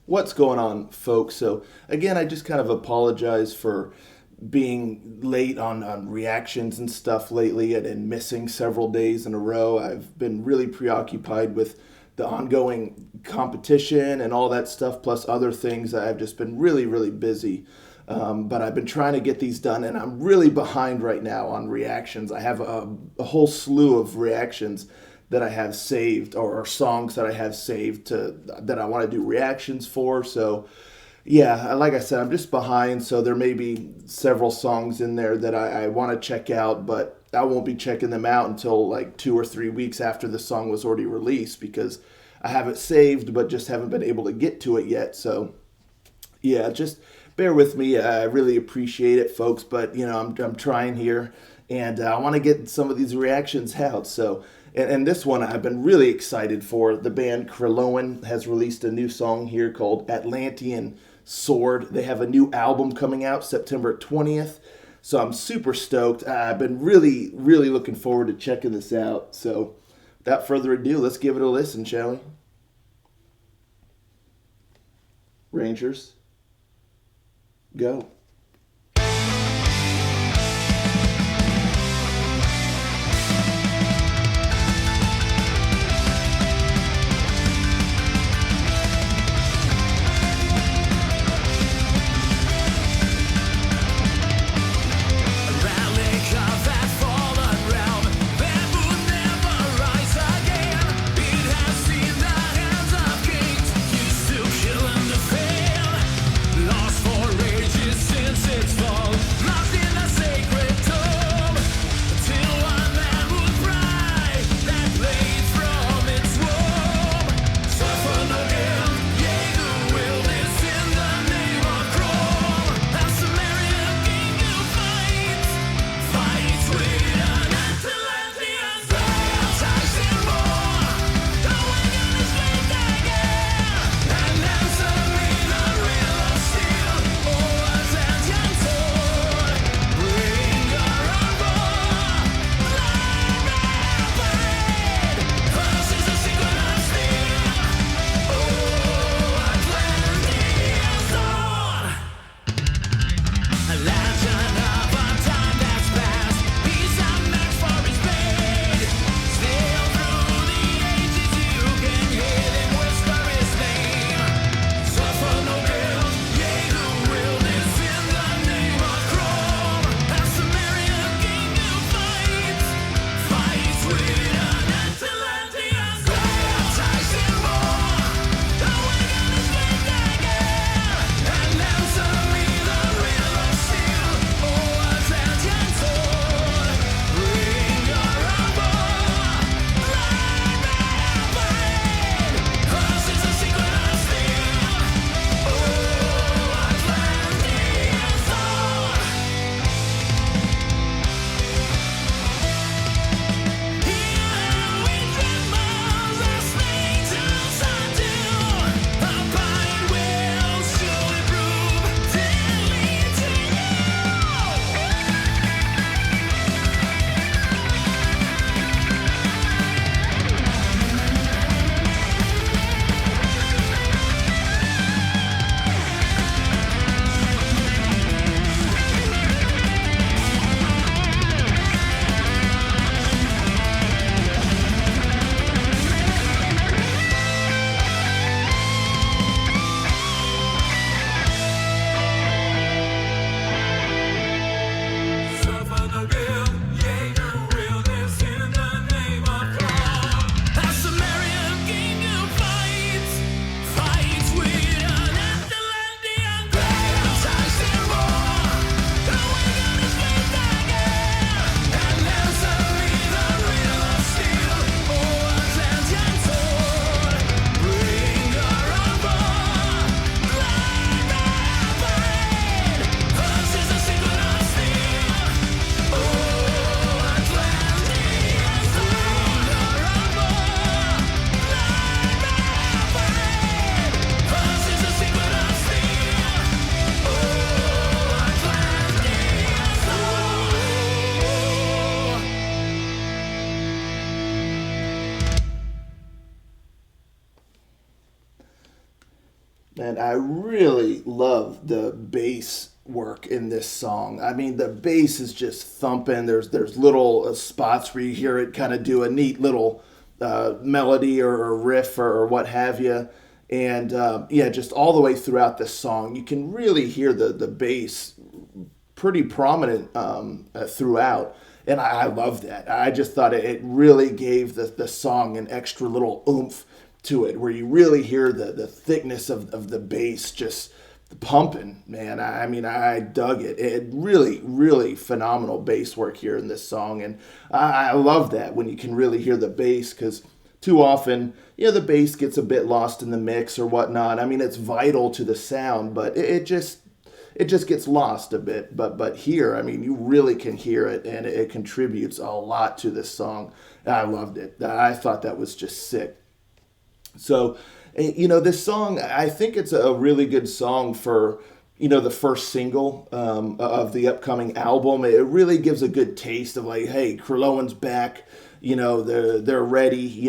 What's going on, folks? So, again, I just kind of apologize for being late on reactions and stuff lately and missing several days in a row. I've been really preoccupied with the ongoing competition and all that stuff, plus other things. I've just been really, really busy. But I've been trying to get these done, and I'm really behind right now on reactions. I have a whole slew of reactions that I have saved, or songs that I have saved to that I want to do reactions for. So, yeah, like I said, I'm just behind. So there may be several songs in there that I want to check out, but I won't be checking them out until like 2 or 3 weeks after the song was already released because I have it saved, but just haven't been able to get to it yet. So yeah, just bear with me. I really appreciate it, folks. But I'm trying here, and I want to get some of these reactions out. So, and this one I've been really excited for. The band Krilloan has released a new song here called Atlantean Sword. They have a new album coming out September 20th. So I'm super stoked. I've been really, really looking forward to checking this out. So, without further ado, let's give it a listen, shall we? Rangers, go. Lost for ages. And I really love the bass work in this song. I mean, the bass is just thumping. There's little spots where you hear it kind of do a neat little melody or riff or what have you. And yeah, just all the way throughout the song, you can really hear the bass pretty prominent throughout. And I love that. I just thought it really gave the song an extra little oomph to it, where you really hear the thickness of the bass just pumping, man. I mean, I dug it. It really, really phenomenal bass work here in this song. And I love that when you can really hear the bass, because too often, the bass gets a bit lost in the mix or whatnot. I mean, it's vital to the sound, but it just gets lost a bit. But here, I mean, you really can hear it, and it contributes a lot to this song. I loved it. I thought that was just sick. So, this song, I think it's a really good song for, the first single of the upcoming album. It really gives a good taste of like, hey, Krilloan's back. They're ready.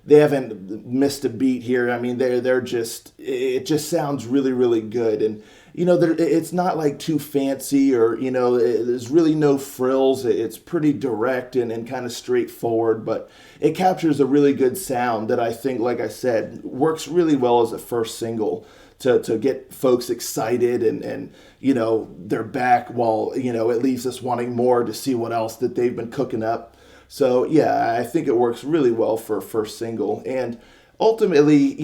They haven't missed a beat here. I mean, they're just, it just sounds really, really good. And it's not like too fancy, or there's really no frills. It's pretty direct and kind of straightforward, but it captures a really good sound that I think, like I said, works really well as a first single to get folks excited, and they're back, while it leaves us wanting more to see what else that they've been cooking up. So yeah, I think it works really well for a first single. And ultimately,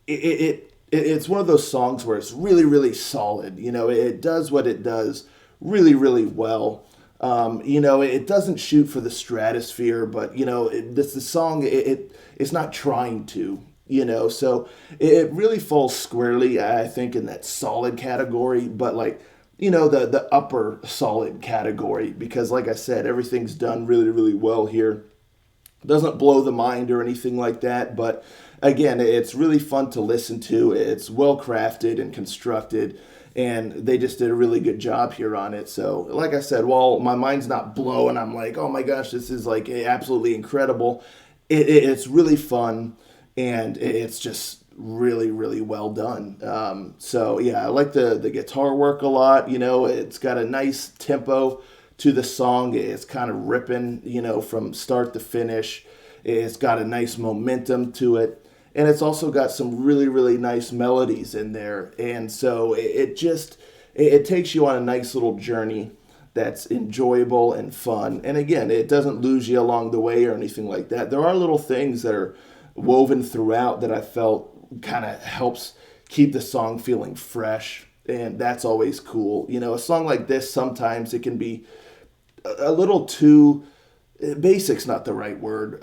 it's one of those songs where it's really, really solid. It does what it does really, really well. It doesn't shoot for the stratosphere, but this the song. It's not trying to. So it really falls squarely, I think, in that solid category. But like, the upper solid category, because like I said, everything's done really, really well here. Doesn't blow the mind or anything like that, but again, it's really fun to listen to. It's well crafted and constructed, and they just did a really good job here on it. So, like I said, while my mind's not blown, I'm like, oh my gosh, this is like absolutely incredible. It's really fun, and it's just really, really well done. So yeah, I like the guitar work a lot. It's got a nice tempo to the song. It's kind of ripping, from start to finish. It's got a nice momentum to it. And it's also got some really, really nice melodies in there. And so it takes you on a nice little journey that's enjoyable and fun. And again, it doesn't lose you along the way or anything like that. There are little things that are woven throughout that I felt kind of helps keep the song feeling fresh. And that's always cool. A song like this, sometimes it can be a little too basic's not the right word,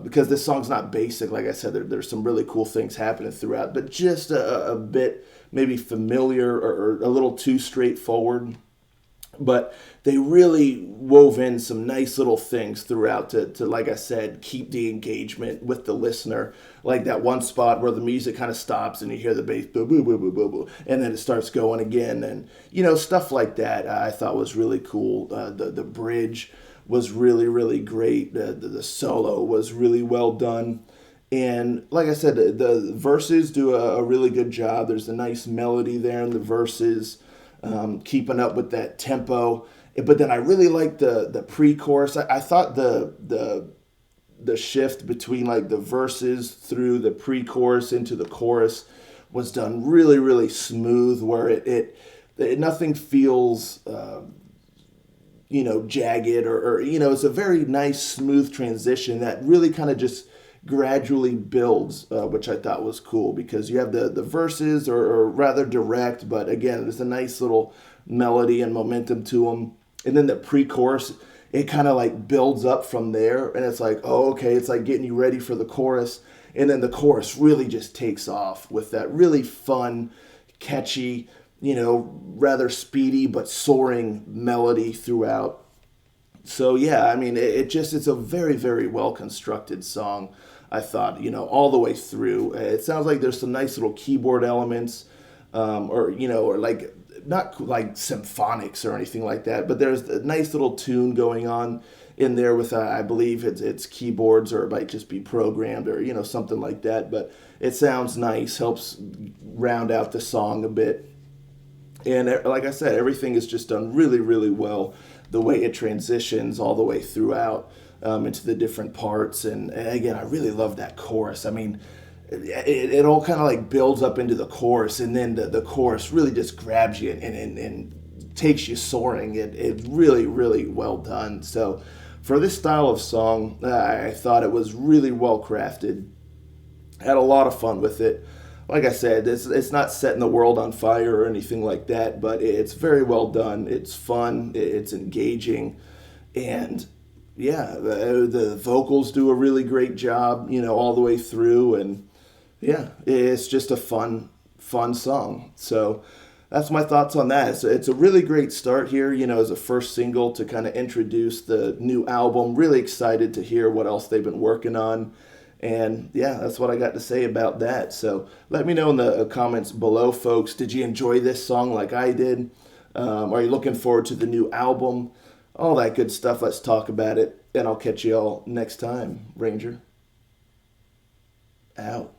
because this song's not basic. Like I said, there's some really cool things happening throughout, but just a bit maybe familiar, or a little too straightforward. But they really wove in some nice little things throughout to, like I said, keep the engagement with the listener. Like that one spot where the music kind of stops and you hear the bass, boo, boo, boo, boo, boo, boo, and then it starts going again. And, stuff like that I thought was really cool. The bridge was really, really great. The solo was really well done. And like I said, the verses do a really good job. There's a nice melody there in the verses, keeping up with that tempo. But then I really like the pre-chorus. I thought the shift between like the verses through the pre-chorus into the chorus was done really, really smooth, where it nothing feels jagged, or it's a very nice smooth transition that really kind of just gradually builds, which I thought was cool, because you have the verses are rather direct, but again, there's a nice little melody and momentum to them. And then the pre-chorus, it kind of like builds up from there, and it's like, oh, okay, it's like getting you ready for the chorus. And then the chorus really just takes off with that really fun, catchy, rather speedy but soaring melody throughout. So yeah, I mean, it's a very, very well constructed song, I thought, all the way through. It sounds like there's some nice little keyboard elements, or like, not like symphonics or anything like that, but there's a nice little tune going on in there with I believe it's keyboards, or it might just be programmed, or something like that. But it sounds nice, helps round out the song a bit. And like I said, everything is just done really, really well. The way it transitions all the way throughout into the different parts. And again, I really love that chorus. I mean, it all kind of like builds up into the chorus, and then the chorus really just grabs you and takes you soaring. It really, really well done. So for this style of song, I thought it was really well crafted. Had a lot of fun with it. Like I said, it's not setting the world on fire or anything like that, but it's very well done. It's fun, it's engaging, and yeah, the vocals do a really great job, all the way through, and yeah, it's just a fun song. So that's my thoughts on that. It's a really great start here, as a first single to kind of introduce the new album. Really excited to hear what else they've been working on. And yeah, that's what I got to say about that. So let me know in the comments below, folks. Did you enjoy this song like I did? Are you looking forward to the new album? All that good stuff. Let's talk about it. And I'll catch you all next time. Ranger out.